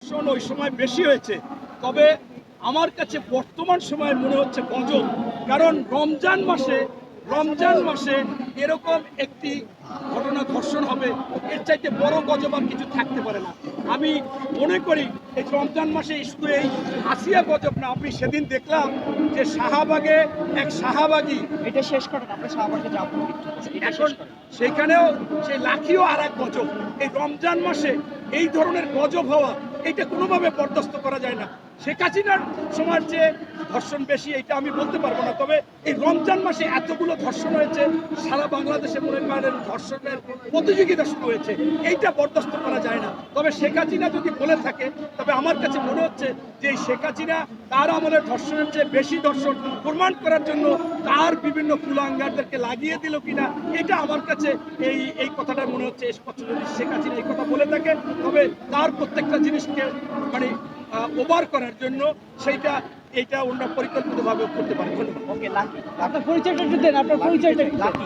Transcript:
ধর্ষণ ওই সময় বেশি হয়েছে, তবে আমার কাছে বর্তমান সময়ে মনে হচ্ছে গজব। কারণ রমজান মাসে এরকম একটি ঘটনা ধর্ষণ হবে, এর চাইতে বড় গজব আর কিছু থাকতে পারে না। আমি মনে করি এই রমজান মাসে শুধু এই আসিয়া গজব না, আমি সেদিন দেখলাম যে শাহবাগে এক শাহবাগী, এটা শেষ করেন, আমরা শাহবাগে যাবো এটা এখন শেষ করেন। সেখানেও সেই লাঠিও আর এক গজব। এই রমজান মাসে এই ধরনের গজব হওয়া, এটা কোনোভাবে বরদাস্ত করা যায় না। শেখ হাসিনার সময়ের যে ধর্ষণ বেশি এটা আমি বলতে পারবো না, তবে এই রমজান মাসে এতগুলো ধর্ষণ হয়েছে, সারা বাংলাদেশে মনে করেন ধর্ষণের প্রতিযোগিতা শুরু হয়েছে, এইটা বরদাস্ত করা যায় না। তবে শেখ হাসিনা যদি বলে থাকে, তবে আমার কাছে মনে হচ্ছে যে এই শেখ হাসিনা তার আমলের ধর্ষণের চেয়ে বেশি ধর্ষণ প্রমাণ করার জন্য তার বিভিন্ন কুলাঙ্গারদেরকে লাগিয়ে দিল কিনা, এটা আমার কাছে এই কথাটা মনে হচ্ছে স্পষ্ট। যদি শেখ হাসিনা এই কথা বলে থাকে, তবে তার প্রত্যেকটা জিনিসকে মানে ওভার করার জন্য এইটা ওনারা পরিকল্পিতভাবে করতে পারে। ধন্যবাদ। ওকে, লাকি আপনার পরিচয়টা একটু দেন, আপনার পরিচয়টা একটু দেন।